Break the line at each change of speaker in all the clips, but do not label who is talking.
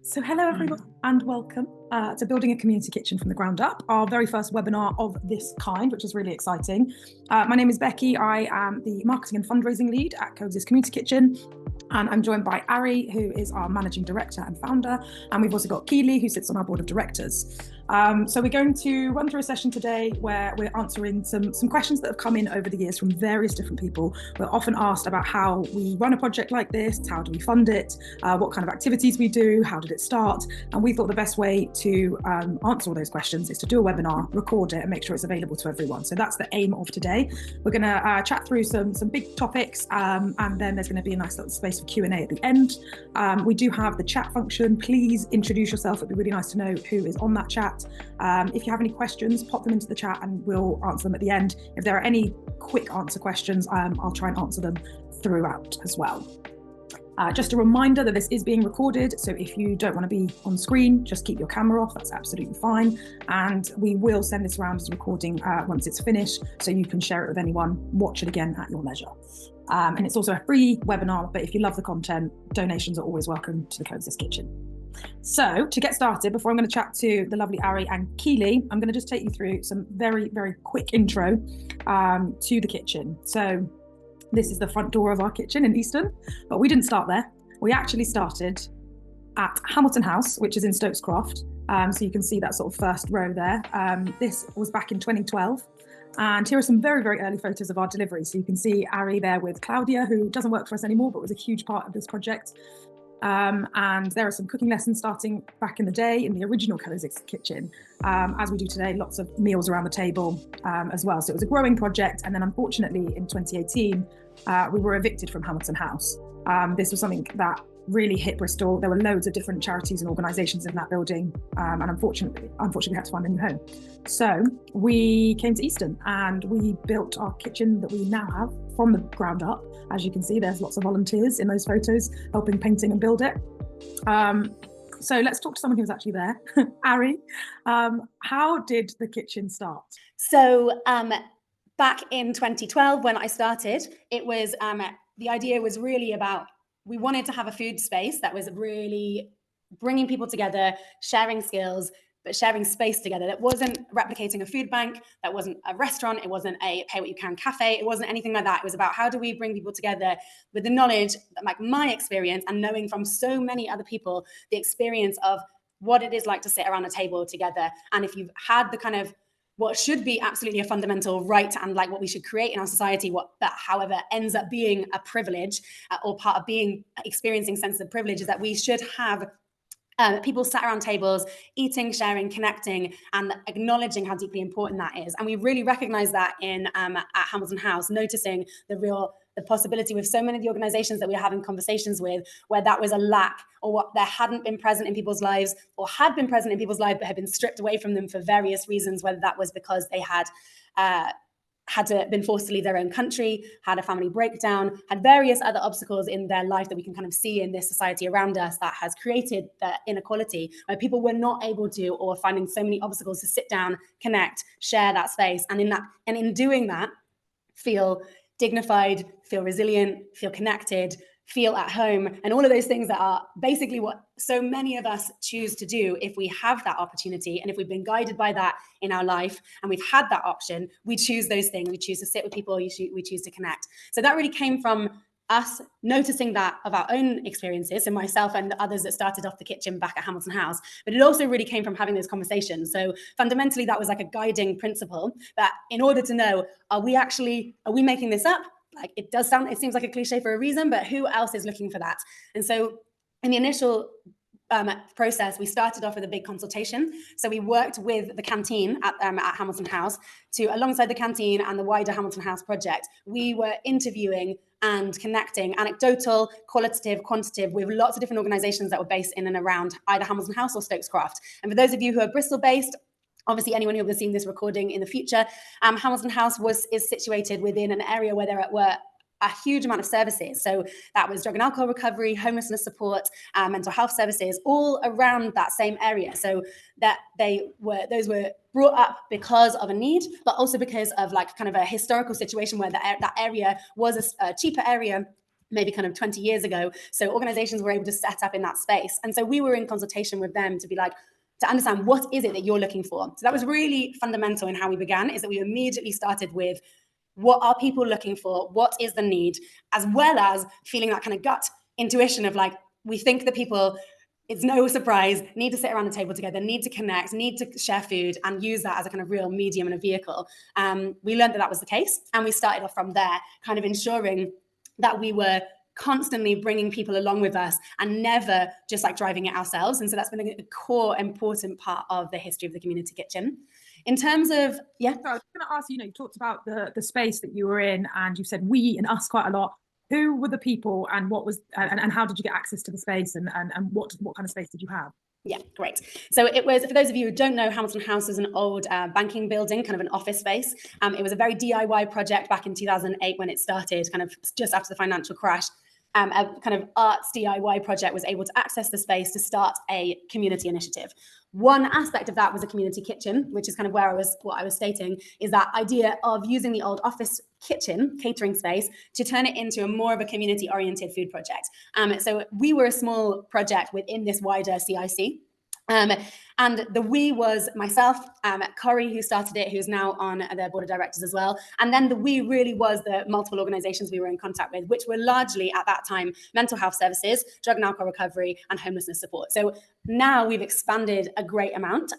So hello everyone and welcome to Building a Community Kitchen from the Ground Up, our very first webinar of this kind, which is really exciting. My name is Becky. I am the marketing and fundraising lead at Coexist Community Kitchen. And I'm joined by Ari, who is our managing director and founder. And we've also got Kele, who sits on our board of directors. So we're going to run through a session today where we're answering some questions that have come in over the years from various different people. We're often asked about how we run a project like this, how do we fund it, what kind of activities we do, how did it start? And we thought the best way to answer all those questions is to do a webinar, record it, and make sure it's available to everyone. So that's the aim of today. We're going to chat through some big topics, and then there's going to be a nice little space for Q&A at the end. We do have the chat function. Please introduce yourself. It'd be really nice to know who is on that chat. If you have any questions, pop them into the chat and we'll answer them at the end. If there are any quick answer questions, I'll try and answer them throughout as well. Just a reminder that this is being recorded, so if you don't want to be on screen, just keep your camera off, that's absolutely fine. And we will send this around as a recording once it's finished, so you can share it with anyone, watch it again at your leisure. And it's also a free webinar, but if you love the content, donations are always welcome to the Coexist Kitchen. So to get started, before I'm going to chat to the lovely Ari and Kele, I'm going to just take you through some very, very quick intro to the kitchen. So this is the front door of our kitchen in Easton, but we didn't start there. We actually started at Hamilton House, which is in Stokes Croft. So you can see that sort of first row there. This was back in 2012. And here are some very, very early photos of our delivery. So you can see Ari there with Claudia, who doesn't work for us anymore, but was a huge part of this project. And there are some cooking lessons starting back in the day in the original Coexist Kitchen. As we do today, lots of meals around the table as well. So it was a growing project. And then unfortunately in 2018, we were evicted from Hamilton House. This was something that really hit Bristol. There were loads of different charities and organisations in that building. And unfortunately, we had to find a new home. So we came to Easton and we built our kitchen that we now have from the ground up. As you can see, there's lots of volunteers in those photos helping painting and build it. So let's talk to someone who was actually there. Ari, how did the kitchen start?
So back in 2012, when I started, it was the idea was really about, we wanted to have a food space that was really bringing people together, sharing skills, but sharing space together. That wasn't replicating a food bank, that wasn't a restaurant, it wasn't a pay what you can cafe, it wasn't anything like that. It was about how do we bring people together with the knowledge, like my experience, and knowing from so many other people the experience of what it is like to sit around a table together. And if you've had the kind of what should be absolutely a fundamental right and like what we should create in our society, that however ends up being a privilege or part of experiencing sense of privilege, is that we should have people sat around tables, eating, sharing, connecting, and acknowledging how deeply important that is. And we really recognize that in at Hamilton House, noticing the possibility with so many of the organizations that we are having conversations with, where that was a lack, or what there hadn't been present in people's lives, or had been present in people's lives but had been stripped away from them for various reasons, whether that was because they had been forced to leave their own country, had a family breakdown, had various other obstacles in their life that we can kind of see in this society around us that has created the inequality, where people were not able to, or finding so many obstacles to sit down, connect, share that space, and in doing that, feel dignified, feel resilient, feel connected, feel at home, and all of those things that are basically what so many of us choose to do if we have that opportunity, and if we've been guided by that in our life and we've had that option, we choose those things. We choose to sit with people, we choose to connect. So that really came from us noticing that of our own experiences, and myself and the others that started off the kitchen back at Hamilton House, but it also really came from having those conversations. So fundamentally that was like a guiding principle, that in order to know, are we making this up? Like it seems like a cliche for a reason, but who else is looking for that? And so in the initial process, we started off with a big consultation. So we worked with the canteen at Hamilton House alongside the canteen and the wider Hamilton House project. We were interviewing and connecting, anecdotal, qualitative, quantitative, with lots of different organizations that were based in and around either Hamilton House or Stokes Croft. And for those of you who are Bristol based, obviously anyone who will be seeing this recording in the future, Hamilton House is situated within an area where there were a huge amount of services. So that was drug and alcohol recovery, homelessness support, mental health services, all around that same area. So that those were brought up because of a need, but also because of like kind of a historical situation where that area was a cheaper area maybe kind of 20 years ago. So organizations were able to set up in that space. And so we were in consultation with them to be like, to understand what is it that you're looking for. So that was really fundamental in how we began, is that we immediately started with what are people looking for? What is the need? As well as feeling that kind of gut intuition of like, we think that people, it's no surprise, need to sit around the table together, need to connect, need to share food, and use that as a kind of real medium and a vehicle. We learned that that was the case. And we started off from there, kind of ensuring that we were constantly bringing people along with us and never just like driving it ourselves. And so that's been a core important part of the history of the community kitchen. In terms of, yeah.
So I was going to ask, you talked about the space that you were in, and you said we and us quite a lot. Who were the people, and what was, and how did you get access to the space, and what kind of space did you have?
Yeah, great. So it was, for those of you who don't know, Hamilton House is an old banking building, kind of an office space. It was a very DIY project back in 2008 when it started, kind of just after the financial crash. A kind of arts DIY project was able to access the space to start a community initiative. One aspect of that was a community kitchen, which is kind of what I was stating, is that idea of using the old office kitchen catering space to turn it into more of a community-oriented food project. So we were a small project within this wider CIC. And the we was myself, Corey, who started it, who's now on the board of directors as well. And then the we really was the multiple organizations we were in contact with, which were largely at that time mental health services, drug and alcohol recovery, and homelessness support. So now we've expanded a great amount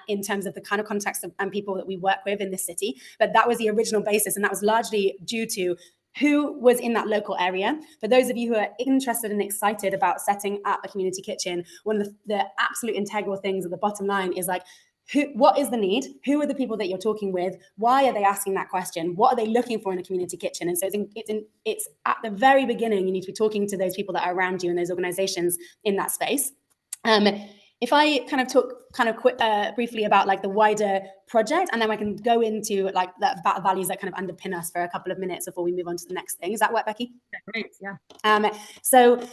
in terms of the kind of context and people that we work with in this city. But that was the original basis, and that was largely due to who was in that local area. For those of you who are interested and excited about setting up a community kitchen, one of the absolute integral things at the bottom line is like, what is the need? Who are the people that you're talking with? Why are they asking that question? What are they looking for in a community kitchen? And so it's at the very beginning, you need to be talking to those people that are around you and those organizations in that space. If I kind of talk briefly about like the wider project, and then I can go into like the values that kind of underpin us for a couple of minutes before we move on to the next thing. Does that work, Becky?
Yeah, great, yeah.
So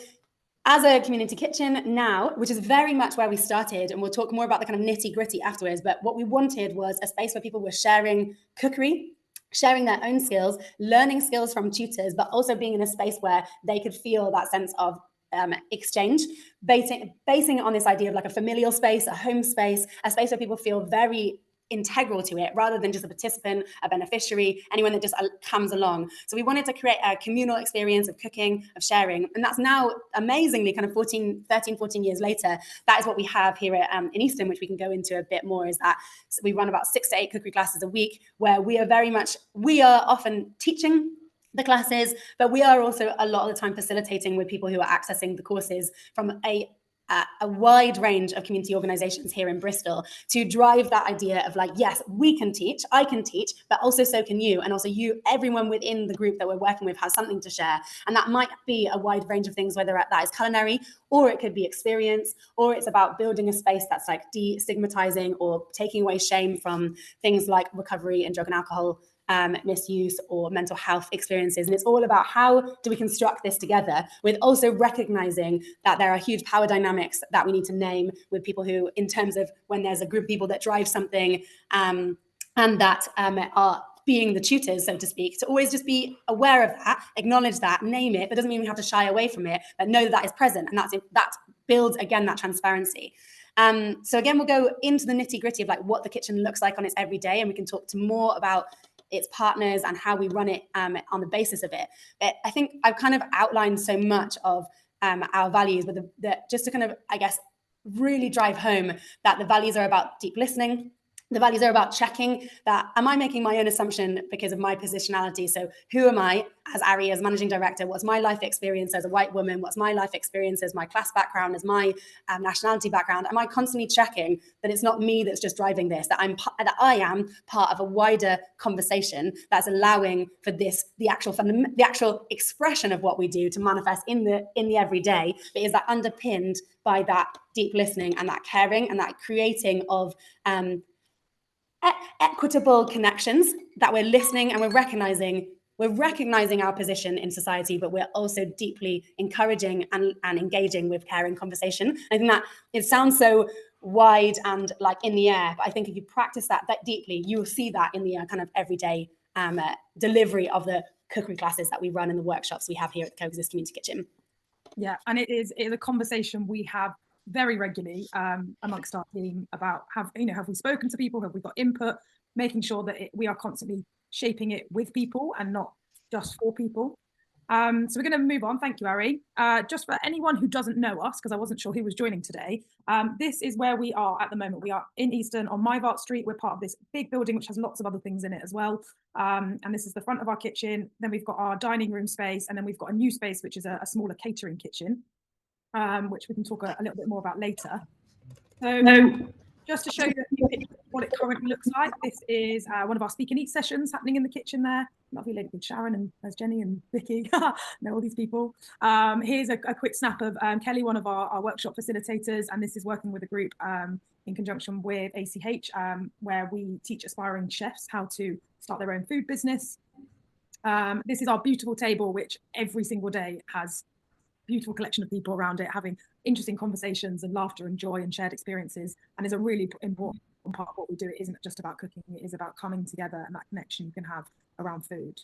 as a community kitchen now, which is very much where we started, and we'll talk more about the kind of nitty gritty afterwards, but what we wanted was a space where people were sharing cookery, sharing their own skills, learning skills from tutors, but also being in a space where they could feel that sense of exchange, basing it on this idea of like a familial space, a home space, a space where people feel very integral to it, rather than just a participant, a beneficiary, anyone that just comes along. So we wanted to create a communal experience of cooking, of sharing, and that's now amazingly kind of 13, 14 years later, that is what we have here in Easton, which we can go into a bit more, is that we run about 6 to 8 cookery classes a week, where we are often teaching the classes, but we are also a lot of the time facilitating with people who are accessing the courses from a wide range of community organizations here in Bristol, to drive that idea of like, yes, we can teach, I can teach, but also so can you. And also everyone within the group that we're working with has something to share. And that might be a wide range of things, whether that is culinary, or it could be experience, or it's about building a space that's like destigmatizing or taking away shame from things like recovery and drug and alcohol misuse or mental health experiences. And it's all about how do we construct this together, with also recognizing that there are huge power dynamics that we need to name with people who, in terms of when there's a group of people that drive something and that are being the tutors, so to speak, to always just be aware of that, acknowledge that, name it, but doesn't mean we have to shy away from it, but know that that is present. And that builds, again, that transparency. So again, we'll go into the nitty gritty of like what the kitchen looks like on its everyday, and we can talk to more about its partners and how we run it on the basis of it. But I think I've kind of outlined so much of our values, but just to kind of, I guess, really drive home that the values are about deep listening. The values are about checking that, am I making my own assumption because of my positionality? So who am I as Ari, as managing director? What's my life experience as a white woman? What's my life experience as my class background, as my nationality background? Am I constantly checking that it's not me that's just driving this, that I am part of a wider conversation that's allowing for this, the actual expression of what we do to manifest in the everyday, but is that underpinned by that deep listening and that caring and that creating of equitable connections, that we're listening and we're recognizing our position in society, but we're also deeply encouraging and engaging with caring conversation. I think that it sounds so wide and like in the air, but I think if you practice that deeply, you will see that in the kind of everyday delivery of the cookery classes that we run and the workshops we have here at the Coexist Community Kitchen.
Yeah, and it is a conversation we have very regularly amongst our team about have we spoken to people, have we got input, making sure that we are constantly shaping it with people and not just for people. So we're going to move on. Thank you, Ari. Just for anyone who doesn't know us, because I wasn't sure who was joining today, this is where we are at the moment. We are in Easton on Myvart Street. We're part of this big building, which has lots of other things in it as well. And this is the front of our kitchen. Then we've got our dining room space. And then we've got a new space, which is a smaller catering kitchen, which we can talk a little bit more about later. So just to show you what it currently looks like, this is one of our Speak and Eat sessions happening in the kitchen there. Lovely lady called Sharon, and there's Jenny and Becky, know all these people. Here's a quick snap of Kele, one of our workshop facilitators, and this is working with a group in conjunction with ACH, where we teach aspiring chefs how to start their own food business. This is our beautiful table, which every single day has beautiful collection of people around it having interesting conversations and laughter and joy and shared experiences, and is a really important part of what we do. It isn't just about cooking, it is about coming together and that connection you can have around food.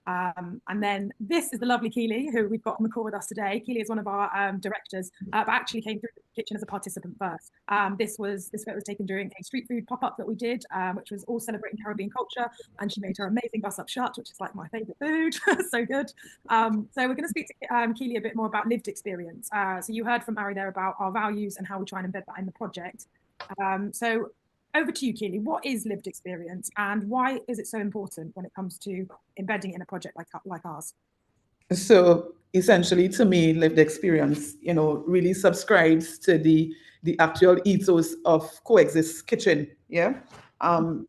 And then this is the lovely Kele, who we've got on the call with us today. Kele is one of our directors, but actually came through the kitchen as a participant first. This photo was taken during a street food pop-up that we did, which was all celebrating Caribbean culture, and she made her amazing bus up shut, which is like my favorite food. So good. So we're going to speak to Kele a bit more about lived experience. So you heard from Ari there about our values and how we try and embed that in the project. So over to you, Kele. What is lived experience, and why is it so important when it comes to embedding it in a project like ours?
So essentially, to me, lived experience, really subscribes to the actual ethos of Coexist Kitchen, yeah.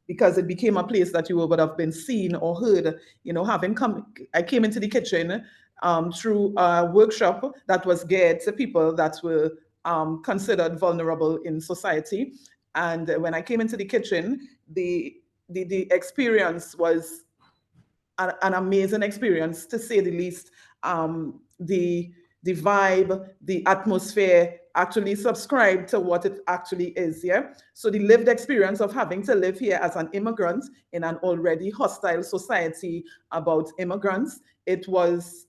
Because it became a place that you would have been seen or heard, I came into the kitchen through a workshop that was geared to people that were considered vulnerable in society. And when I came into the kitchen, the experience was an amazing experience, to say the least. The vibe, the atmosphere actually subscribe to what it actually is, yeah? So the lived experience of having to live here as an immigrant in an already hostile society about immigrants, it was,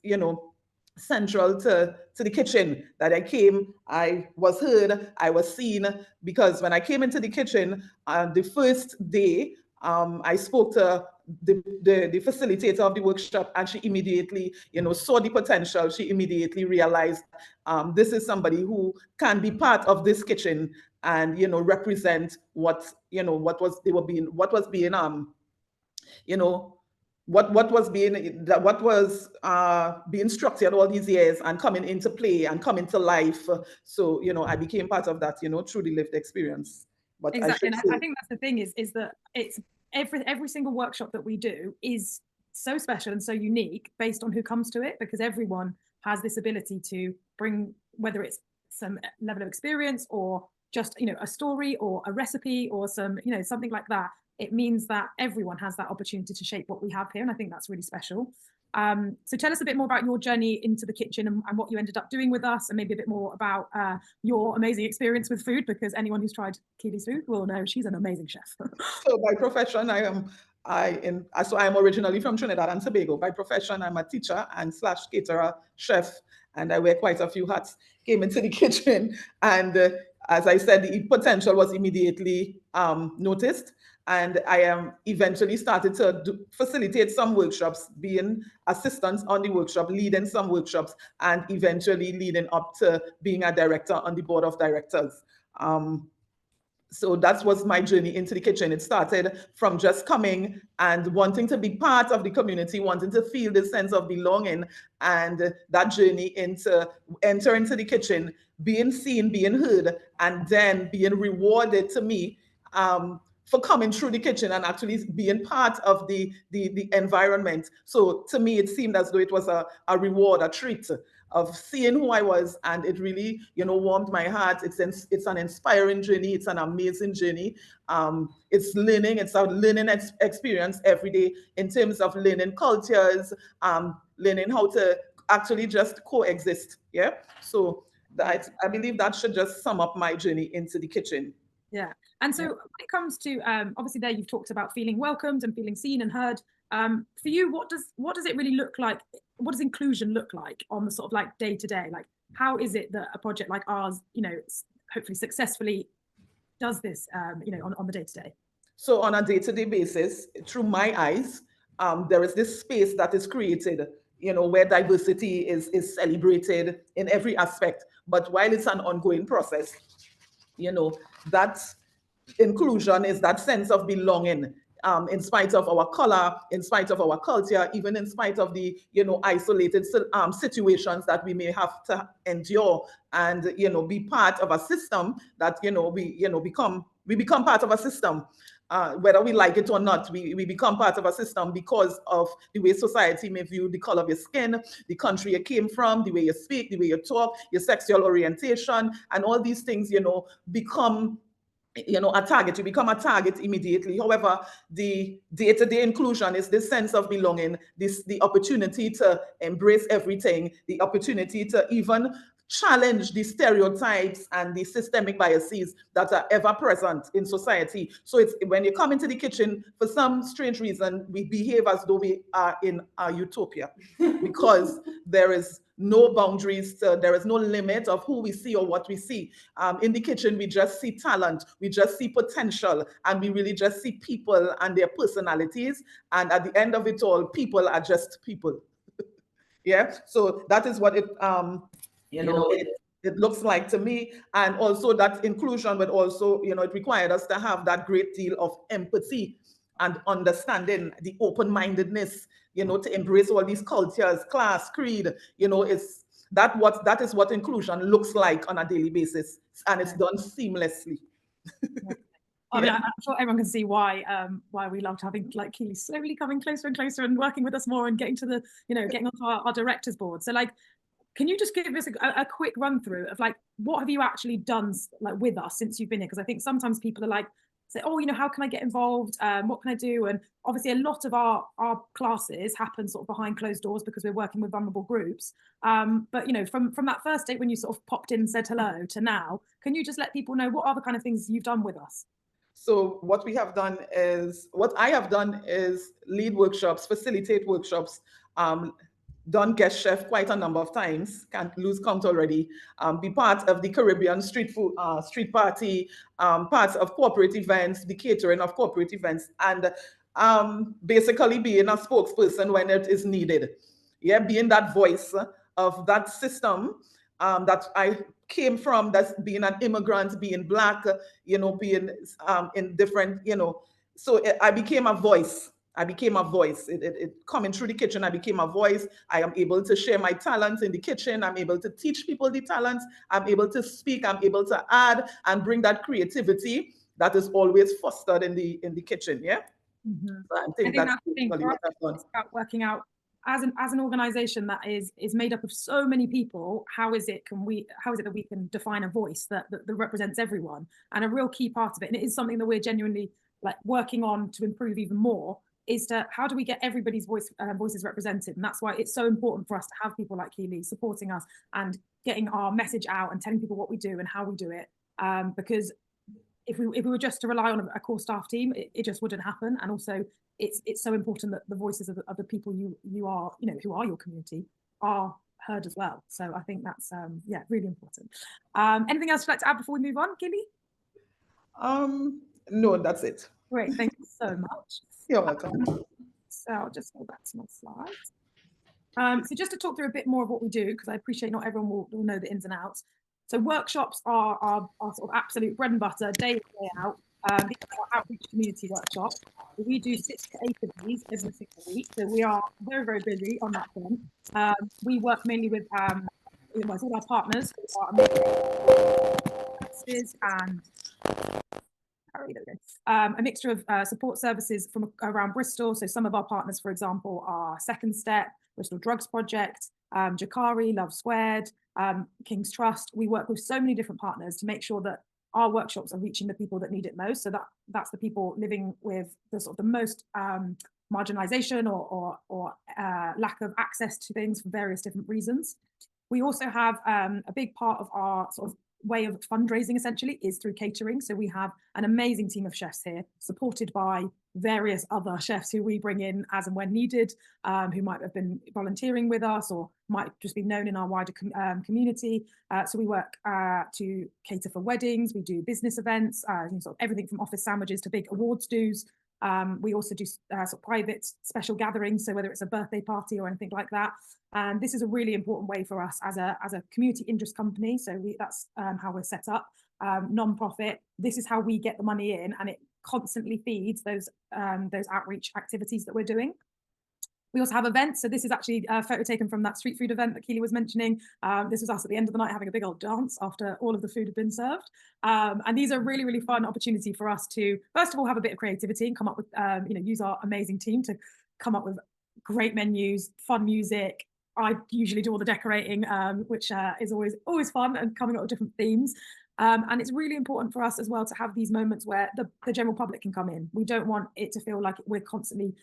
central to the kitchen that I came. I was heard, I was seen, because when I came into the kitchen, the first day, I spoke to the facilitator of the workshop, and she immediately, saw the potential. She immediately realized this is somebody who can be part of this kitchen and, represent what was being structured all these years and coming into play and coming to life. So, I became part of that, through the lived experience. But
exactly, and I think that's the thing is that it's every single workshop that we do is so special and so unique based on who comes to it, because everyone has this ability to bring, whether it's some level of experience or just, a story or a recipe or some, something like that. It means that everyone has that opportunity to shape what we have here. And I think that's really special. So tell us a bit more about your journey into the kitchen and what you ended up doing with us, and maybe a bit more about your amazing experience with food, because anyone who's tried Kele's food will know she's an amazing chef.
So by profession, I'm originally from Trinidad and Tobago. By profession, I'm a teacher and / caterer, chef, and I wear quite a few hats. Came into the kitchen, and as I said, the potential was immediately noticed. And I eventually started to facilitate some workshops, being assistant on the workshop, leading some workshops, and eventually leading up to being a director on the board of directors. So that was my journey into the kitchen. It started from just coming and wanting to be part of the community, wanting to feel this sense of belonging, and that journey into enter into the kitchen, being seen, being heard, and then being rewarded to me for coming through the kitchen and actually being part of the environment. So to me, it seemed as though it was a reward, a treat of seeing who I was, and it really, warmed my heart. It's an inspiring journey. It's an amazing journey. It's learning. It's a learning experience every day in terms of learning cultures, learning how to actually just coexist. Yeah. So I believe that should just sum up my journey into the kitchen.
Yeah. And so when it comes to, obviously there you've talked about feeling welcomed and feeling seen and heard. For you, what does it really look like? What does inclusion look like on the sort of like day to day? Like, how is it that a project like ours, hopefully successfully does this, on the day to day?
So on a day-to-day basis, through my eyes, there is this space that is created, where diversity is celebrated in every aspect. But while it's an ongoing process, that inclusion is that sense of belonging, in spite of our color, in spite of our culture, even in spite of the, isolated situations that we may have to endure, and, be part of a system that, we become part of a system. Whether we like it or not, we become part of a system because of the way society may view the color of your skin, the country you came from, the way you speak, the way you talk, your sexual orientation, and all these things, become a target. You become a target immediately. However, the day-to-day inclusion is this sense of belonging, the opportunity to embrace everything, the opportunity to even challenge the stereotypes and the systemic biases that are ever present in society. So it's when you come into the kitchen, for some strange reason, we behave as though we are in a utopia because there is no boundaries, there is no limit of who we see or what we see. In the kitchen, we just see talent, we just see potential, and we really just see people and their personalities. And at the end of it all, people are just people. Yeah, so that is what it it looks like to me. And also that inclusion, but also, it required us to have that great deal of empathy and understanding, the open-mindedness, to embrace all these cultures, class, creed, that is what inclusion looks like on a daily basis, and it's done seamlessly.
I mean, I'm sure everyone can see why we loved having like Kele slowly coming closer and closer and working with us more and getting to the, getting onto our directors board. So like, can you just give us a quick run through of like, what have you actually done like with us since you've been here? Because I think sometimes people are like, say, oh, how can I get involved? What can I do? And obviously a lot of our classes happen sort of behind closed doors because we're working with vulnerable groups. But from that first date when you sort of popped in and said hello to now, can you just let people know what are the kind of things you've done with us?
So what I have done is lead workshops, facilitate workshops, done guest chef quite a number of times, can't lose count already, be part of the Caribbean street party, parts of corporate events, the catering of corporate events, and basically being a spokesperson when it is needed. Yeah, being that voice of that system that I came from, that's being an immigrant, being Black, being in different, so I became a voice. It coming through the kitchen, I became a voice. I am able to share my talents in the kitchen. I'm able to teach people the talents. I'm able to speak. I'm able to add and bring that creativity that is always fostered in the kitchen. Yeah.
Mm-hmm.
So I think that's basically what I've done.
It's about working out as an organization that is made up of so many people. How is it that we can define a voice that represents everyone? And a real key part of it, and it is something that we're genuinely like working on to improve even more, is to how do we get everybody's voices represented? And that's why it's so important for us to have people like Kele supporting us and getting our message out and telling people what we do and how we do it. Because if we were just to rely on a core staff team, it just wouldn't happen. And also it's so important that the voices of the people you are, who are your community, are heard as well. So I think that's really important. Anything else you'd like to add before we move on, Kele?
No, that's it.
Great, thank you so much.
You're welcome.
So I'll just go back to my slides. So just to talk through a bit more of what we do, because I appreciate not everyone will know the ins and outs. So workshops are our sort of absolute bread and butter, day in, day out. These are our outreach community workshops. We do 6 to 8 of these every single week. So we are very, very busy on that front. We work mainly with all our partners who are and a mixture of support services from around Bristol. So some of our partners, for example, are Second Step, Bristol Drugs Project, Jakari, Love Squared, King's Trust. We work with so many different partners to make sure that our workshops are reaching the people that need it most. So that's the people living with the sort of the most marginalization or lack of access to things for various different reasons. We also have a big part of our sort of way of fundraising essentially is through catering. So we have an amazing team of chefs here, supported by various other chefs who we bring in as and when needed, who might have been volunteering with us or might just be known in our wider community. So we work to cater for weddings, we do business events, sort of everything from office sandwiches to big awards dues. We also do sort of private special gatherings, so whether it's a birthday party or anything like that. And this is a really important way for us as a community interest company. So that's how we're set up, non-profit. This is how we get the money in, and it constantly feeds those outreach activities that we're doing. We also have events. So this is actually a photo taken from that street food event that Kele was mentioning. This was us at the end of the night having a big old dance after all of the food had been served. And these are really, really fun opportunity for us to, first of all, have a bit of creativity and come up with, use our amazing team to come up with great menus, fun music. I usually do all the decorating, which is always fun and coming up with different themes. And it's really important for us as well to have these moments where the general public can come in. We don't want it to feel like we're constantly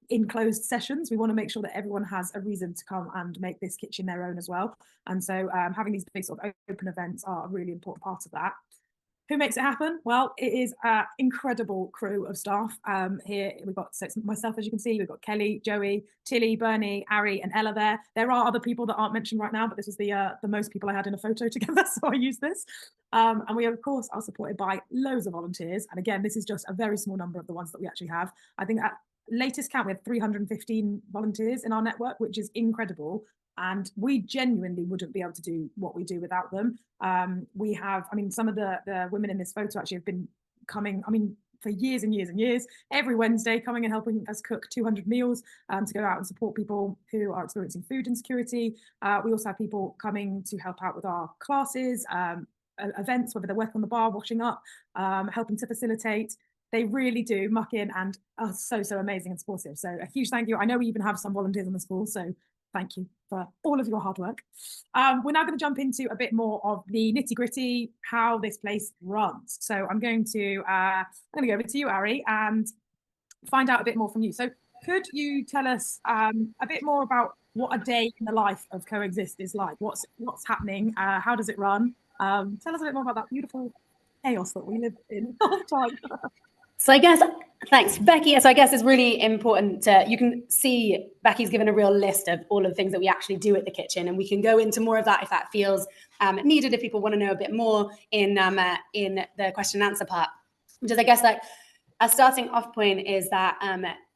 in closed sessions. We want to make sure that everyone has a reason to come and make this kitchen their own as well. And so having these big sort of open events are a really important part of that. Who makes it happen? Well, it is an incredible crew of staff here. We've got myself, as you can see, we've got Kele, Joey, Tilly, Bernie, Ari, and Ella there. There are other people that aren't mentioned right now, but this is the most people I had in a photo together, so I used this. And we, of course, are supported by loads of volunteers. And again, this is just a very small number of the ones that we actually have. I think at latest count, we have 315 volunteers in our network, which is incredible. And we genuinely wouldn't be able to do what we do without them. We have, some of the women in this photo actually have been coming, for years and years and years, every Wednesday coming and helping us cook 200 meals to go out and support people who are experiencing food insecurity. We also have people coming to help out with our classes, events, whether they're working on the bar, washing up, helping to facilitate. They really do muck in and are so amazing and supportive. So a huge thank you. I know we even have some volunteers on the school, so thank you for all of your hard work. We're now going to jump into a bit more of the nitty gritty, how this place runs. So I'm going to go over to you, Ari, and find out a bit more from you. So could you tell us a bit more about what a day in the life of Coexist is like? What's happening? How does it run? Tell us a bit more about that beautiful chaos that we live in all the time.
So I guess, thanks, Becky. So I guess it's really important you can see Becky's given a real list of all of the things that we actually do at the kitchen, and we can go into more of that if that feels needed, if people want to know a bit more in the question and answer part. Which is, I guess, like a starting off point is that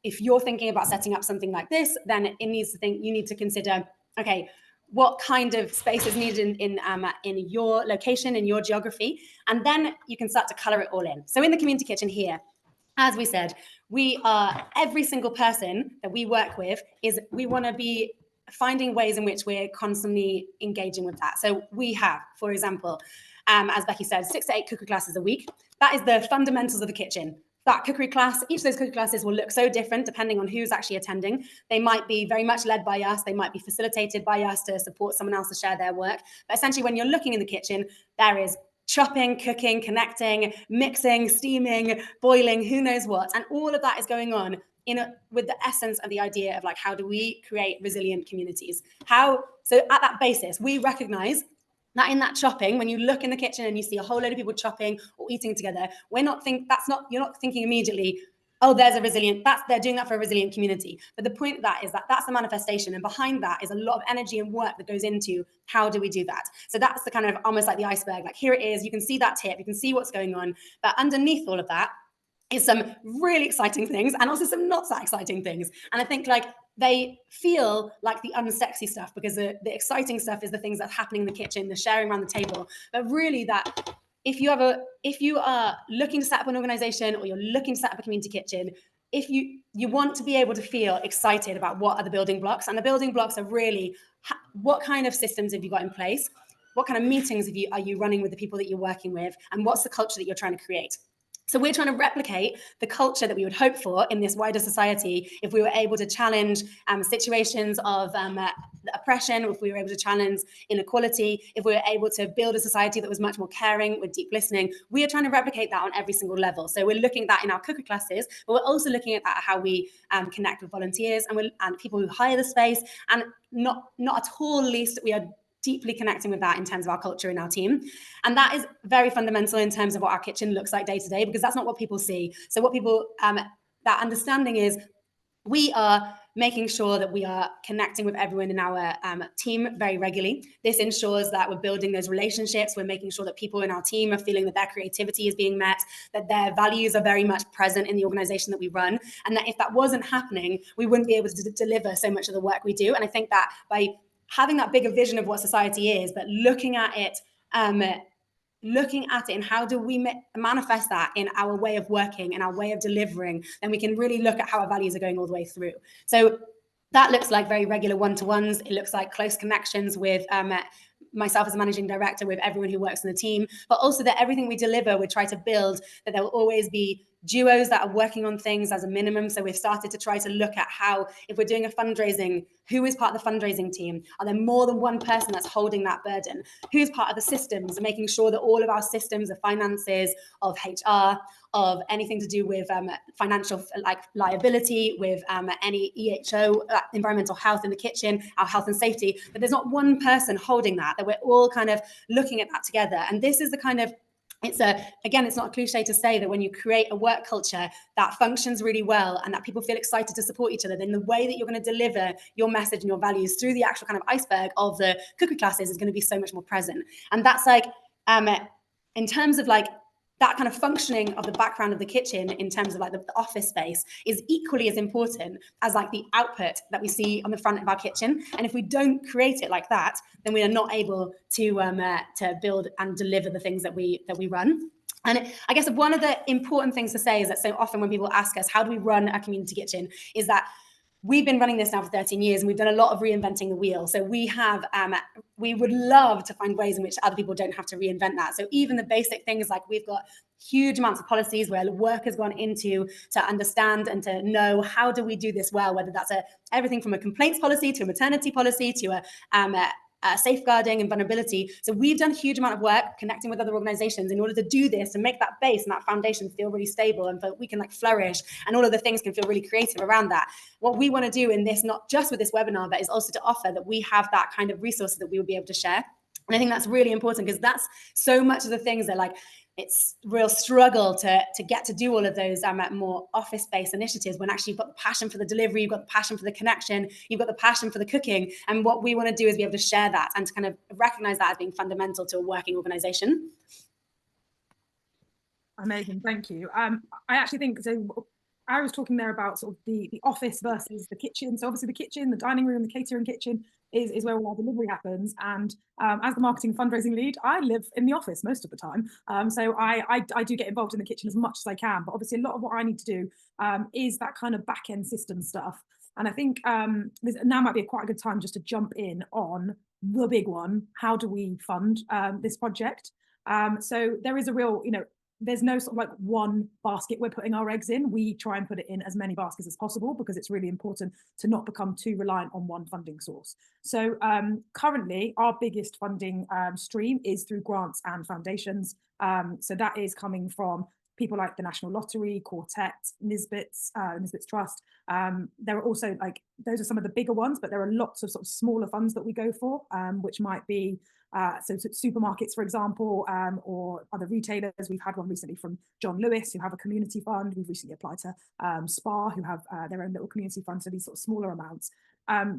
if you're thinking about setting up something like this, then you need to consider, okay, what kind of space is needed in your location, in your geography, and then you can start to color it all in. So in the community kitchen here, as we said, every single person that we work with we want to be finding ways in which we're constantly engaging with that. So we have, for example, as Becky said, 6 to 8 cookery classes a week. That is the fundamentals of the kitchen. That cookery class, each of those cookery classes will look so different depending on who's actually attending. They might be very much led by us. They might be facilitated by us to support someone else to share their work. But essentially, when you're looking in the kitchen, there is chopping, cooking, connecting, mixing, steaming, boiling, who knows what. And all of that is going on with the essence of the idea of, like, how do we create resilient communities? So at that basis, we recognize that in that chopping, when you look in the kitchen and you see a whole load of people chopping or eating together, you're not thinking immediately, oh, they're doing that for a resilient community. But the point of that is that that's the manifestation, and behind that is a lot of energy and work that goes into how do we do that. So that's the kind of almost like the iceberg. Like, here it is, you can see that tip, you can see what's going on, but underneath all of that is some really exciting things and also some not that exciting things. And I think, like, they feel like the unsexy stuff because the exciting stuff is the things that's happening in the kitchen, the sharing around the table. But really, that if you are looking to set up an organization or you're looking to set up a community kitchen, if you want to be able to feel excited about what are the building blocks, and the building blocks are really what kind of systems have you got in place, what kind of meetings are you running with the people that you're working with, and what's the culture that you're trying to create. So we're trying to replicate the culture that we would hope for in this wider society if we were able to challenge situations of oppression, if we were able to challenge inequality, if we were able to build a society that was much more caring with deep listening. We are trying to replicate that on every single level. So we're looking at that in our cooker classes, but we're also looking at that how we connect with volunteers and people who hire the space, and not at all least we are deeply connecting with that in terms of our culture in our team. And that is very fundamental in terms of what our kitchen looks like day to day, because that's not what people see. So what people, that understanding is, we are making sure that we are connecting with everyone in our team very regularly. This ensures that we're building those relationships. We're making sure that people in our team are feeling that their creativity is being met, that their values are very much present in the organization that we run. And that if that wasn't happening, we wouldn't be able to deliver so much of the work we do. And I think that by having that bigger vision of what society is, but looking at it and how do we manifest that in our way of working and our way of delivering, then we can really look at how our values are going all the way through. So that looks like very regular one-to-ones. It looks like close connections with myself as a managing director, with everyone who works in the team, but also that everything we deliver, we try to build that there will always be duos that are working on things as a minimum. So we've started to try to look at how, if we're doing a fundraising, who is part of the fundraising team? Are there more than one person that's holding that burden? Who's part of the systems, and making sure that all of our systems of finances, of HR, of anything to do with financial liability, with any EHO, environmental health in the kitchen, our health and safety, but there's not one person holding that we're all kind of looking at that together. And this is the kind of, it's not a cliche to say that when you create a work culture that functions really well and that people feel excited to support each other, then the way that you're going to deliver your message and your values through the actual kind of iceberg of the cookery classes is going to be so much more present. And that's like, in terms of like that kind of functioning of the background of the kitchen, in terms of like the office space, is equally as important as like the output that we see on the front of our kitchen. And if we don't create it like that, then we are not able to build and deliver the things that we run. And I guess one of the important things to say is that so often when people ask us, how do we run a community kitchen, is that we've been running this now for 13 years and we've done a lot of reinventing the wheel. So we have, we would love to find ways in which other people don't have to reinvent that. So even the basic things, like we've got huge amounts of policies where work has gone into to understand and to know how do we do this well, whether that's everything from a complaints policy to a maternity policy to a safeguarding and vulnerability. So we've done a huge amount of work connecting with other organizations in order to do this and make that base and that foundation feel really stable, and so we can like flourish and all of the things can feel really creative around that. What we want to do in this, not just with this webinar, but is also to offer that we have that kind of resources that we will be able to share. And I think that's really important, because that's so much of the things that like, it's real struggle to get to do all of those more office-based initiatives, when actually you've got the passion for the delivery, you've got the passion for the connection, you've got the passion for the cooking. And what we want to do is be able to share that and to kind of recognize that as being fundamental to a working organization.
Amazing, thank you. I actually think, so I was talking there about sort of the office versus the kitchen. So obviously the kitchen, the dining room, the catering kitchen is where all our delivery happens. And as the marketing fundraising lead, I live in the office most of the time. So I do get involved in the kitchen as much as I can. But obviously a lot of what I need to do is that kind of back end system stuff. And I think this now might be quite a good time just to jump in on the big one. How do we fund this project? So there is a real, there's no sort of like one basket we're putting our eggs in. We try and put it in as many baskets as possible, because it's really important to not become too reliant on one funding source. So currently our biggest funding stream is through grants and foundations. So that is coming from people like the National Lottery, Quartet, Nisbet's Trust. There are also those are some of the bigger ones, but there are lots of sort of smaller funds that we go for, which might be so supermarkets, for example, or other retailers. We've had one recently from John Lewis, who have a community fund. We've recently applied to Spa, who have their own little community fund, so these sort of smaller amounts.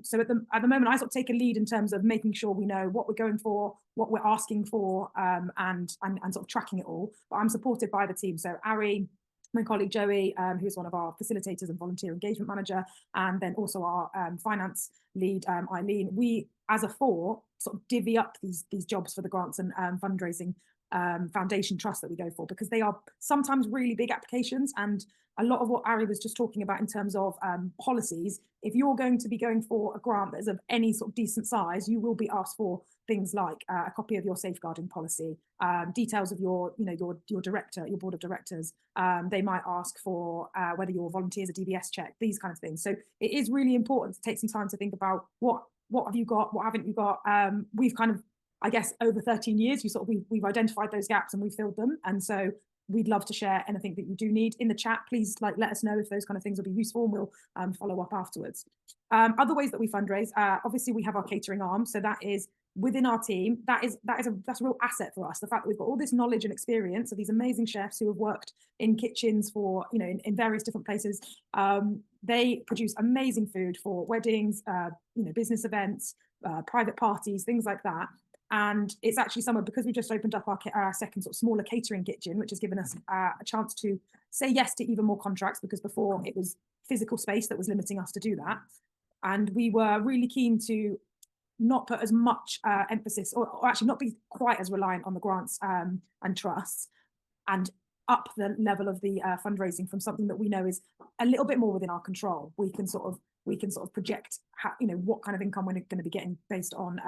So at the moment, I sort of take a lead in terms of making sure we know what we're going for, what we're asking for, and sort of tracking it all. But I'm supported by the team. So Ari, my colleague Joey, who's one of our facilitators and volunteer engagement manager, and then also our finance lead, Eileen. We, as a four, sort of divvy up these jobs for the grants and fundraising foundation trust that we go for, because they are sometimes really big applications. And a lot of what Ari was just talking about in terms of policies, if you're going to be going for a grant that is of any sort of decent size, you will be asked for things like a copy of your safeguarding policy, details of your director, your board of directors. They might ask for whether your volunteers are DBS checked, these kind of things. So it is really important to take some time to think about what have you got, what haven't you got. We've kind of, I guess, over 13 years, we've identified those gaps and we've filled them. And so we'd love to share anything that you do need in the chat. Please let us know if those kind of things will be useful, and we'll follow up afterwards. Other ways that we fundraise, obviously we have our catering arm. So that is within our team, that's a real asset for us. The fact that we've got all this knowledge and experience of these amazing chefs who have worked in kitchens for, in various different places. They produce amazing food for weddings, business events, private parties, things like that. And it's actually somewhere, because we just opened up our second sort of smaller catering kitchen, which has given us a chance to say yes to even more contracts, because before it was physical space that was limiting us to do that. And we were really keen to not put as much emphasis, or actually not be quite as reliant on the grants and trusts, and up the level of the fundraising from something that we know is a little bit more within our control. We can sort of project how, what kind of income we're going to be getting based on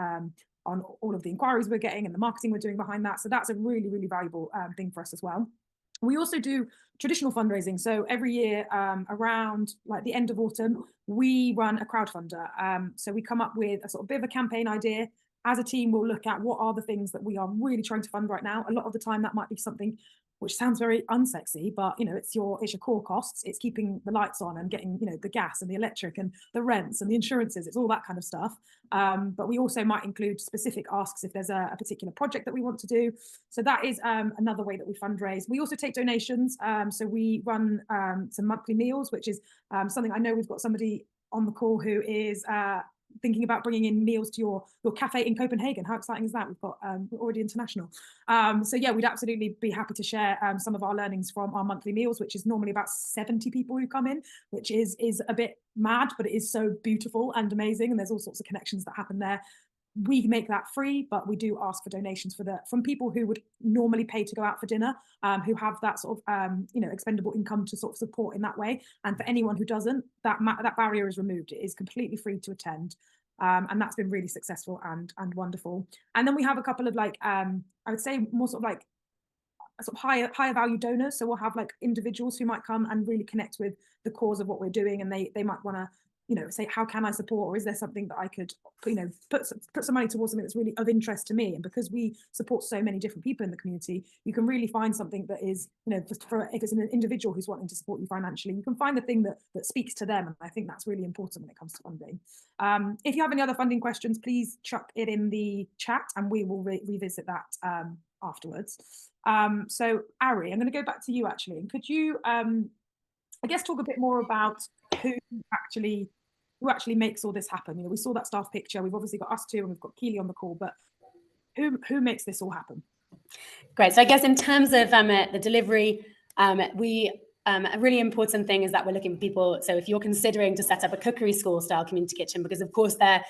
all of the inquiries we're getting and the marketing we're doing behind that. So that's a really, really valuable thing for us as well. We also do traditional fundraising. So every year around like the end of autumn, we run a crowdfunder. So we come up with a sort of bit of a campaign idea. As a team, we'll look at what are the things that we are really trying to fund right now. A lot of the time that might be something which sounds very unsexy, but it's your core costs. It's keeping the lights on and getting the gas and the electric and the rents and the insurances. It's all that kind of stuff. But we also might include specific asks if there's a particular project that we want to do. So that is another way that we fundraise. We also take donations. So we run some monthly meals, which is something I know we've got somebody on the call who is thinking about bringing in meals to your cafe in Copenhagen. How exciting is that? We're already international. So yeah, we'd absolutely be happy to share some of our learnings from our monthly meals, which is normally about 70 people who come in, which is a bit mad, but it is so beautiful and amazing. And there's all sorts of connections that happen there. We make that free, but we do ask for donations from people who would normally pay to go out for dinner, who have that sort of expendable income to sort of support in that way. And for anyone who doesn't, that barrier is removed. It is completely free to attend, and that's been really successful and wonderful. And then we have a couple of I would say more sort of higher value donors. So we'll have like individuals who might come and really connect with the cause of what we're doing, and they might want to say, how can I support, or is there something that I could put some money towards, something that's really of interest to me? And because we support so many different people in the community, you can really find something that is just if it's an individual who's wanting to support you financially, you can find the thing that speaks to them. And I think that's really important when it comes to funding. If you have any other funding questions, please chuck it in the chat and we will revisit that afterwards. So Ari, I'm going to go back to you actually, and could you I guess talk a bit more about who actually makes all this happen? We saw that staff picture. We've obviously got us two, and we've got Kele on the call. But who makes this all happen?
Great. So I guess in terms of the delivery, a really important thing is that we're looking for people. So if you're considering to set up a cookery school style community kitchen, because of course there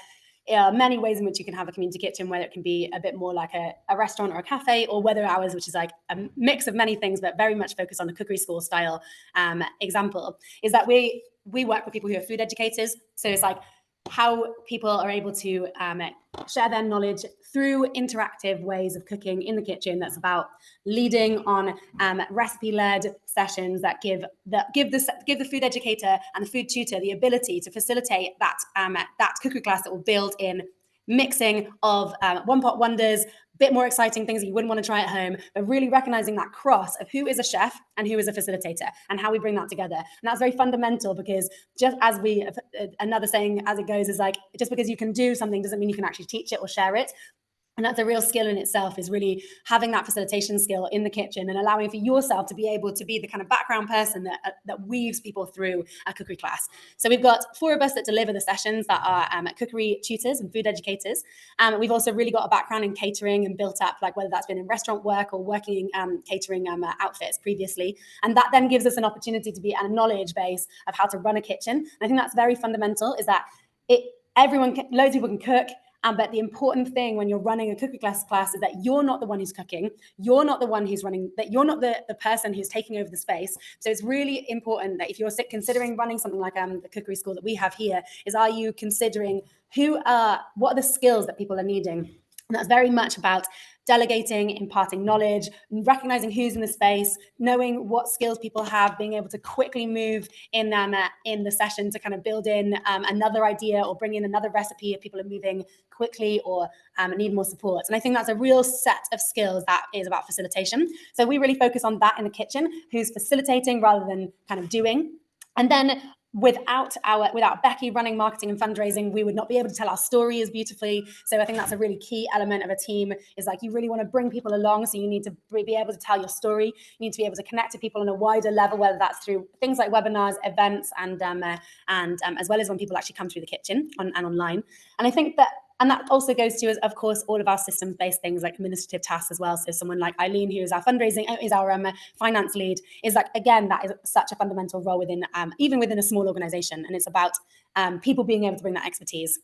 are many ways in which you can have a community kitchen, whether it can be a bit more like a restaurant or a cafe, or weather hours, which is like a mix of many things, but very much focused on a cookery school style example, is that we work with people who are food educators. So it's like how people are able to share their knowledge through interactive ways of cooking in the kitchen. That's about leading on recipe-led sessions that give the food educator and the food tutor the ability to facilitate that cookery class that will build in mixing of one-pot wonders, bit more exciting things that you wouldn't want to try at home, but really recognizing that cross of who is a chef and who is a facilitator and how we bring that together. And that's very fundamental, because just as another saying as it goes is like, just because you can do something doesn't mean you can actually teach it or share it. And that's a real skill in itself, is really having that facilitation skill in the kitchen and allowing for yourself to be able to be the kind of background person that weaves people through a cookery class. So we've got 4 of us that deliver the sessions that are cookery tutors and food educators. We've also really got a background in catering and built up, like whether that's been in restaurant work or working in catering outfits previously. And that then gives us an opportunity to be at a knowledge base of how to run a kitchen. And I think that's very fundamental, is that loads of people can cook. But the important thing when you're running a cookery class is that you're not the one who's cooking. You're not the one who's running, that you're not the person who's taking over the space. So it's really important that if you're considering running something like the cookery school that we have here, are you considering what are the skills that people are needing? And that's very much about delegating, imparting knowledge, recognizing who's in the space, knowing what skills people have, being able to quickly move in the session to kind of build in another idea or bring in another recipe if people are moving quickly or need more support. And I think that's a real set of skills that is about facilitation. So we really focus on that in the kitchen, who's facilitating rather than kind of doing. And then without Becky running marketing and fundraising, we would not be able to tell our story as beautifully. So I think that's a really key element of a team, is like, you really want to bring people along. So you need to be able to tell your story. You need to be able to connect to people on a wider level, whether that's through things like webinars, events, and as well as when people actually come through the kitchen and online. And I think that, and that also goes to, of course, all of our systems-based things like administrative tasks as well. So someone like Eileen, who is our fundraising, is our finance lead, is like, again, that is such a fundamental role within, even within a small organization. And it's about people being able to bring that expertise.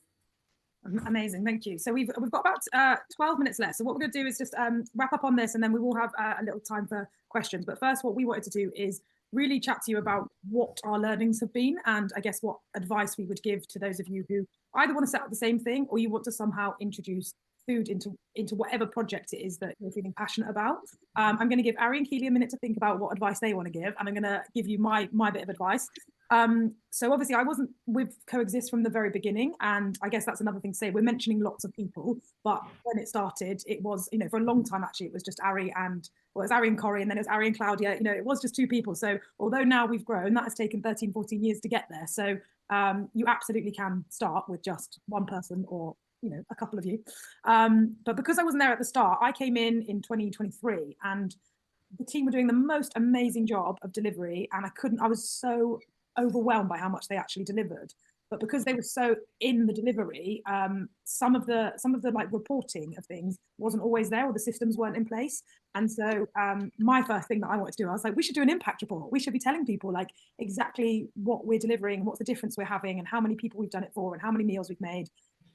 Amazing, thank you. So we've got about 12 minutes left. So what we're going to do is just wrap up on this, and then we will have a little time for questions. But first, what we wanted to do is really chat to you about what our learnings have been, and I guess what advice we would give to those of you who either want to set up the same thing, or you want to somehow introduce food into whatever project it is that you're feeling passionate about. I'm going to give Ari and Kele a minute to think about what advice they want to give, and I'm going to give you my bit of advice. So obviously I wasn't with Coexist from the very beginning, and I guess that's another thing to say. We're mentioning lots of people, but when it started, it was, for a long time actually, it was just Ari and Corey, and then it was Ari and Claudia. It was just two people. So although now we've grown, that has taken 13, 14 years to get there. So you absolutely can start with just one person, or a couple of you. But because I wasn't there at the start, I came in 2023, and the team were doing the most amazing job of delivery, and I was so overwhelmed by how much they actually delivered. But because they were so in the delivery, some of the like reporting of things wasn't always there, or the systems weren't in place. And so my first thing that I wanted to do, I was like, we should do an impact report. We should be telling people like exactly what we're delivering, what's the difference we're having, and how many people we've done it for, and how many meals we've made.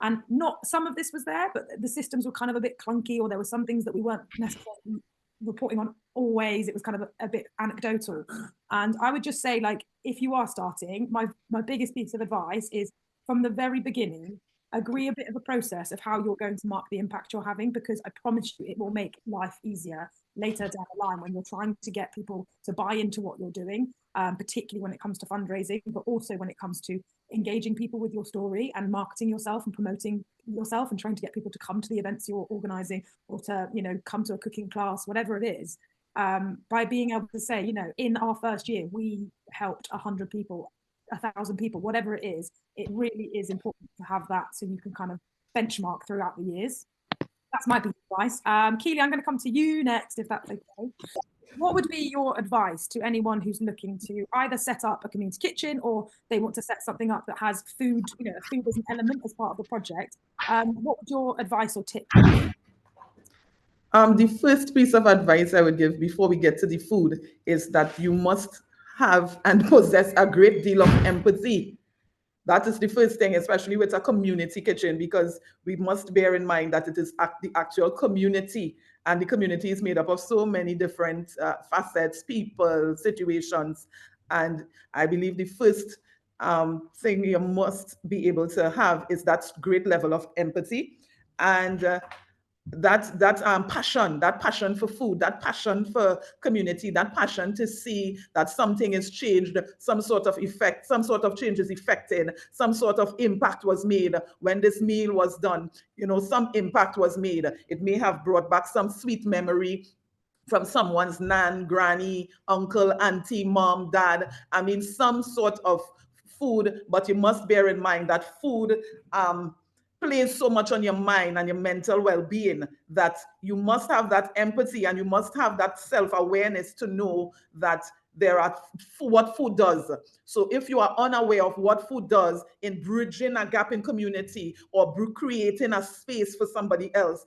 And not some of this was there, but the systems were kind of a bit clunky, or there were some things that we weren't necessarily reporting on always. It was kind of a bit anecdotal. And I would just say, like, if you are starting, my biggest piece of advice is, from the very beginning, agree a bit of a process of how you're going to mark the impact you're having, because I promise you it will make life easier later down the line when you're trying to get people to buy into what you're doing, particularly when it comes to fundraising, but also when it comes to engaging people with your story and marketing yourself and promoting yourself and trying to get people to come to the events you're organizing, or to come to a cooking class, whatever it is. By being able to say, in our first year we helped 100 people, 1,000 people, whatever it is, it really is important to have that, so you can kind of benchmark throughout the years. That's my piece of advice. Kele, I'm going to come to you next, if that's okay. What would be your advice to anyone who's looking to either set up a community kitchen, or they want to set something up that has food, food as an element as part of the project? What would your advice or tip be?
The first piece of advice I would give before we get to the food is that you must have and possess a great deal of empathy. That is the first thing, especially with a community kitchen, because we must bear in mind that it is the actual community, and the community is made up of so many different facets, people, situations. And I believe the first thing you must be able to have is that great level of empathy, and that passion for food, that passion for community, that passion to see that something is changed, some sort of effect, some sort of change is effected, some sort of impact was made when this meal was done. Some impact was made. It may have brought back some sweet memory from someone's nan, granny, uncle, auntie, mom, dad. I mean, some sort of food, but you must bear in mind that food plays so much on your mind and your mental well-being, that you must have that empathy and you must have that self-awareness to know that what food does. So if you are unaware of what food does in bridging a gap in community, or creating a space for somebody else,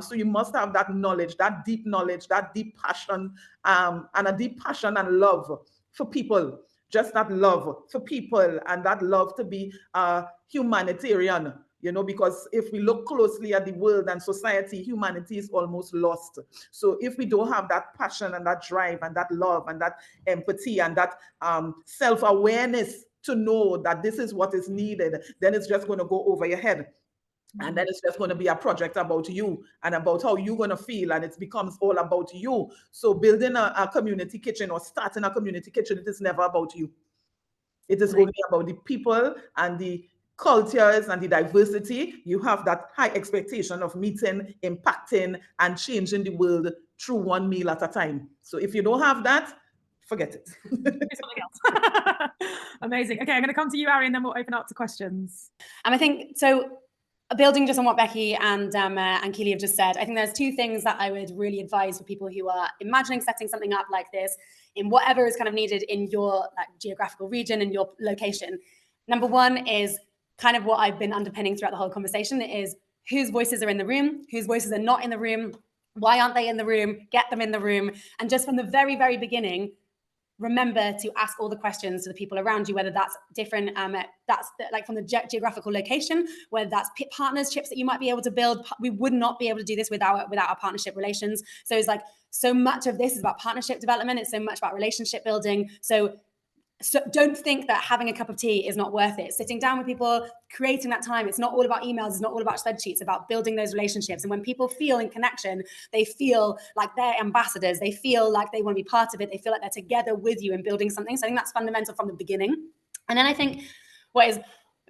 so you must have that knowledge, that deep passion, and a deep passion and love for people. Just that love for people, and that love to be humanitarian. Because if we look closely at the world and society, humanity is almost lost. So if we don't have that passion and that drive and that love and that empathy and that self-awareness to know that this is what is needed, then it's just going to go over your head. And then it's just going to be a project about you and about how you're going to feel, and it becomes all about you. So building a community kitchen or starting a community kitchen, it is never about you. It is only about the people and the cultures and the diversity. You have that high expectation of meeting, impacting, and changing the world through one meal at a time. So if you don't have that, forget it.
Do something else. Amazing. Okay, I'm going to come to you, Ari, and then we'll open up to questions.
And I think, so building just on what Becky and Kele have just said, I think there's two things that I would really advise for people who are imagining setting something up like this in whatever is kind of needed in your like geographical region and your location. Number one is kind of what I've been underpinning throughout the whole conversation, is whose voices are in the room, whose voices are not in the room, why aren't they in the room, get them in the room. And just from the very, very beginning, remember to ask all the questions to the people around you, whether that's different, like from the geographical location, whether that's partnerships that you might be able to build. We would not be able to do this without our partnership relations. So it's like, so much of this is about partnership development. It's so much about relationship building. So don't think that having a cup of tea is not worth it. Sitting down with people, creating that time. It's not all about emails. It's not all about spreadsheets. It's about building those relationships. And when people feel in connection, they feel like they're ambassadors. They feel like they want to be part of it. They feel like they're together with you in building something. So I think that's fundamental from the beginning. And then I think what is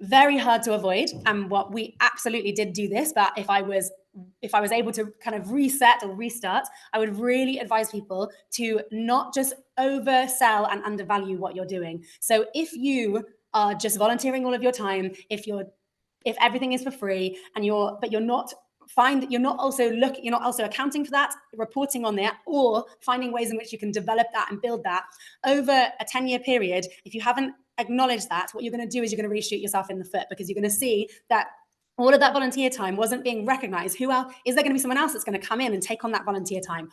very hard to avoid, and what we absolutely did do this, but if I was able to kind of reset or restart, I would really advise people to not just oversell and undervalue what you're doing. So if you are just volunteering all of your time, if everything is for free, and you're not also accounting for that, reporting on that, or finding ways in which you can develop that and build that over a 10-year period, if you haven't acknowledged that, what you're going to do is you're going to really shoot yourself in the foot, because you're going to see that all of that volunteer time wasn't being recognized. Who else? Is there going to be someone else that's going to come in and take on that volunteer time?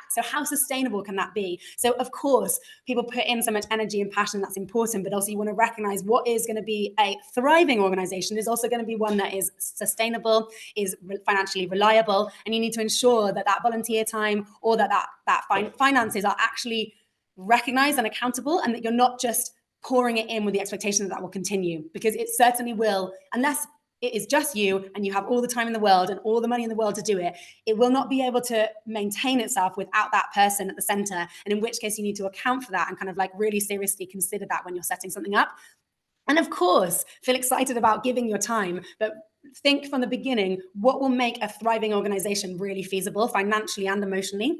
So how sustainable can that be? So of course, people put in so much energy and passion, that's important, but also you want to recognize what is going to be a thriving organization is also going to be one that is sustainable, is financially reliable, and you need to ensure that volunteer time or that finances are actually recognized and accountable, and that you're not just pouring it in with the expectation that will continue, because it certainly will, unless it is just you and you have all the time in the world and all the money in the world to do it. It will not be able to maintain itself without that person at the center. And in which case you need to account for that and kind of like really seriously consider that when you're setting something up. And of course, feel excited about giving your time, but think from the beginning, what will make a thriving organization really feasible financially and emotionally?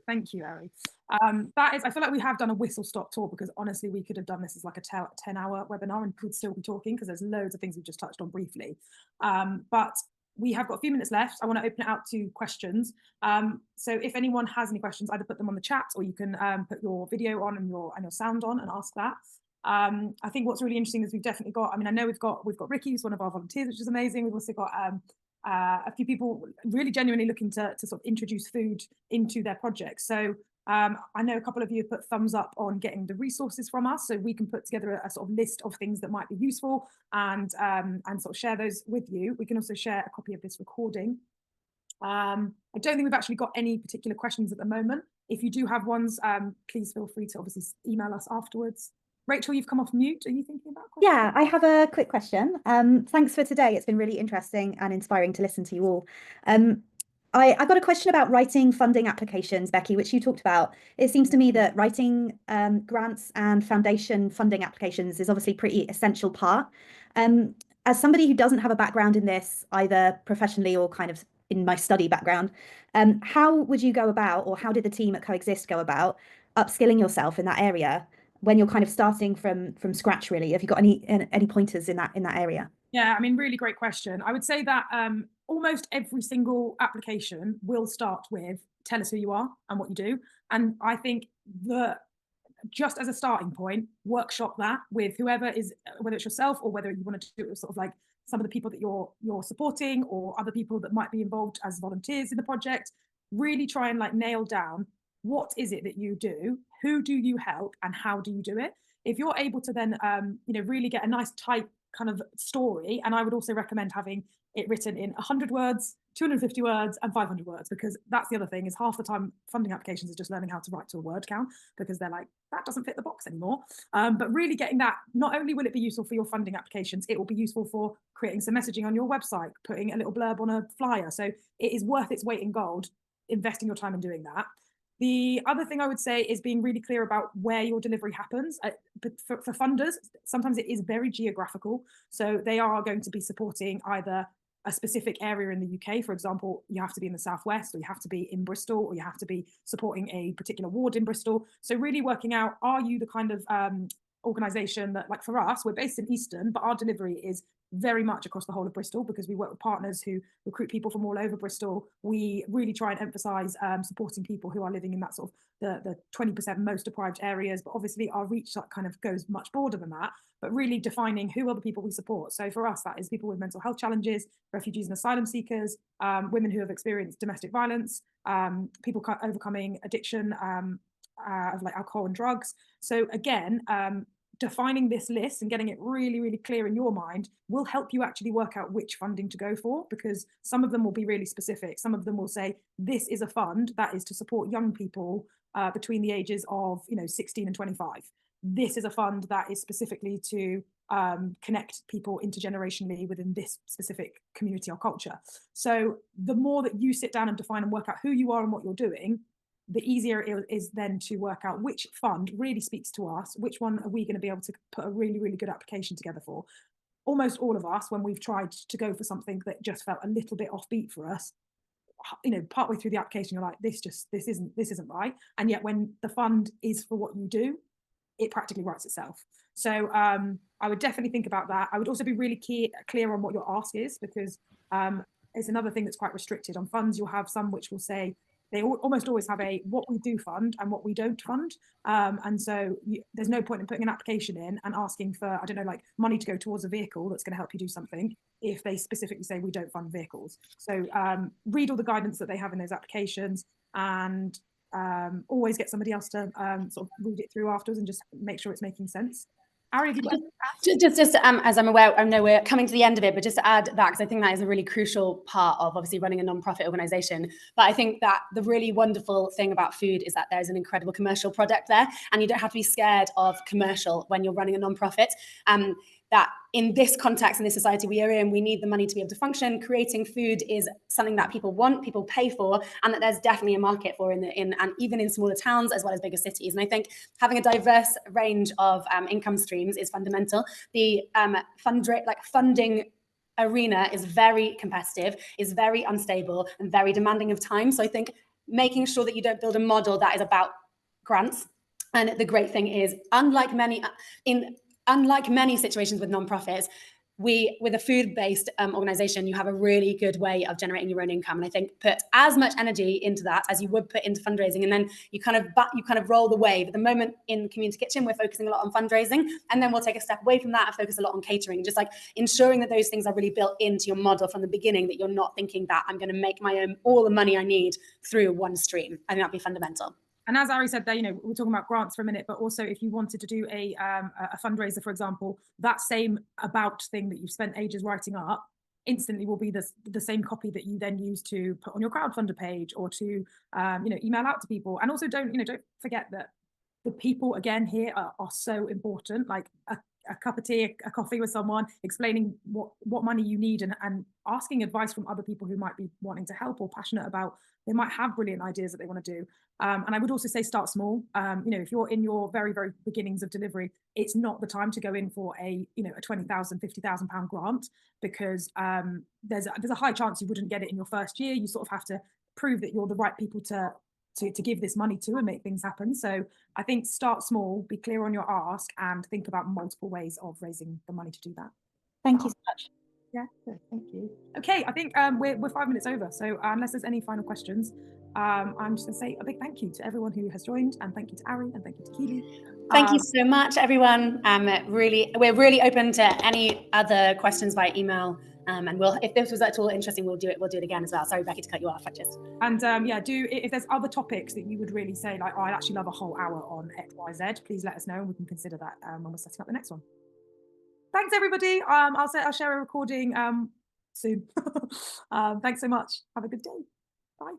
Thank you, Ari. I feel like we have done a whistle-stop tour, because honestly, we could have done this as like a 10-hour webinar and could still be talking, because there's loads of things we've just touched on briefly. But we have got a few minutes left. I want to open it out to questions. So if anyone has any questions, either put them on the chat, or you can put your video on and your sound on and ask that. I think what's really interesting is we've definitely got, I know we've got Ricky, who's one of our volunteers, which is amazing. We've also got a few people really genuinely looking to sort of introduce food into their projects. So I know a couple of you have put thumbs up on getting the resources from us, so we can put together a sort of list of things that might be useful and sort of share those with you. We can also share a copy of this recording. I don't think we've actually got any particular questions at the moment. If you do have ones, please feel free to obviously email us afterwards. Rachel, you've come off mute. Are you thinking about questions?
Yeah, I have a quick question. Thanks for today. It's been really interesting and inspiring to listen to you all. I got a question about writing funding applications, Becky, which you talked about. It seems to me that writing grants and foundation funding applications is obviously a pretty essential part. As somebody who doesn't have a background in this, either professionally or kind of in my study background, how would you go about, or how did the team at Coexist go about upskilling yourself in that area when you're kind of starting from scratch, really? Have you got any pointers in that area?
Yeah, really great question. I would say that almost every single application will start with tell us who you are and what you do. And I think that just as a starting point, workshop that with whoever is, whether it's yourself or whether you want to do it with sort of like some of the people that you're supporting, or other people that might be involved as volunteers in the project. Really try and like nail down, what is it that you do, who do you help, and how do you do it? If you're able to then really get a nice tight kind of story, and I would also recommend having it written in 100 words, 250 words, and 500 words, because that's the other thing, is half the time funding applications is just learning how to write to a word count, because they're like, that doesn't fit the box anymore. But really getting that, not only will it be useful for your funding applications, it will be useful for creating some messaging on your website, putting a little blurb on a flyer. So it is worth its weight in gold, investing your time in doing that. The other thing I would say is being really clear about where your delivery happens. But for funders, sometimes it is very geographical. So they are going to be supporting either a specific area in the UK. For example, you have to be in the Southwest, or you have to be in Bristol, or you have to be supporting a particular ward in Bristol. So really working out, are you the kind of organisation that, like for us, we're based in Easton, but our delivery is very much across the whole of Bristol, because we work with partners who recruit people from all over Bristol. We really try and emphasise supporting people who are living in that sort of the 20% most deprived areas, but obviously our reach kind of goes much broader than that, but really defining who are the people we support. So for us, that is people with mental health challenges, refugees and asylum seekers, women who have experienced domestic violence, people overcoming addiction of like alcohol and drugs. So again, defining this list and getting it really, really clear in your mind will help you actually work out which funding to go for, because some of them will be really specific. Some of them will say, this is a fund that is to support young people between the ages of 16 and 25. This is a fund that is specifically to connect people intergenerationally within this specific community or culture. So the more that you sit down and define and work out who you are and what you're doing, the easier it is then to work out which fund really speaks to us, which one are we going to be able to put a really, really good application together for. Almost all of us, when we've tried to go for something that just felt a little bit offbeat for us, partway through the application, you're like, this isn't right. And yet when the fund is for what you do, it practically writes itself. So I would definitely think about that. I would also be really clear on what your ask is, because it's another thing that's quite restricted. On funds, you'll have some which will say, they almost always have a what we do fund and what we don't fund. And so there's no point in putting an application in and asking for, I don't know, like money to go towards a vehicle that's going to help you do something if they specifically say we don't fund vehicles. So read all the guidance that they have in those applications, and always get somebody else to sort of read it through afterwards and just make sure it's making sense. Ari, have you got
just as I'm aware, I know we're coming to the end of it, but just to add that, because I think that is a really crucial part of obviously running a non-profit organization. But I think that the really wonderful thing about food is that there's an incredible commercial product there, and you don't have to be scared of commercial when you're running a non-profit. That in this context, in this society we are in, we need the money to be able to function. Creating food is something that people want, people pay for, and that there's definitely a market for and even in smaller towns as well as bigger cities. And I think having a diverse range of income streams is fundamental. The funding arena is very competitive, is very unstable, and very demanding of time. So I think making sure that you don't build a model that is about grants. And the great thing is, unlike many situations with nonprofits, with a food-based organization, you have a really good way of generating your own income. And I think put as much energy into that as you would put into fundraising, and then you kind of roll the wave. At the moment in Community Kitchen, we're focusing a lot on fundraising, and then we'll take a step away from that and focus a lot on catering, just like ensuring that those things are really built into your model from the beginning, that you're not thinking that I'm going to make my own all the money I need through one stream. I think that'd be fundamental.
And as Ari said there, we're talking about grants for a minute, but also if you wanted to do a fundraiser, for example, that same about thing that you've spent ages writing up instantly will be the same copy that you then use to put on your crowdfunder page or to email out to people. And also don't forget that the people again here are so important. Like a cup of tea, a coffee with someone, explaining what money you need, and asking advice from other people who might be wanting to help or passionate about. They might have brilliant ideas that they want to do. And I would also say start small. If you're in your very, very beginnings of delivery, it's not the time to go in for a 20,000, 50,000 pound grant, because there's a high chance you wouldn't get it in your first year. You sort of have to prove that you're the right people to give this money to and make things happen. So I think start small, be clear on your ask, and think about multiple ways of raising the money to do that.
Thank you so much.
Yeah, good, thank you. Okay, I think we're 5 minutes over. So unless there's any final questions, I'm just gonna say a big thank you to everyone who has joined, and thank you to Ari, and thank you to Kele.
Thank you so much, everyone. We're really open to any other questions by email. And if this was at all interesting, we'll do it again as well. Sorry, Becky, to cut you off.
If there's other topics that you would really say, like, I'd actually love a whole hour on X, Y, Z, please let us know, and we can consider that when we're setting up the next one. Thanks, everybody. I'll share a recording soon. Thanks so much. Have a good day. Bye.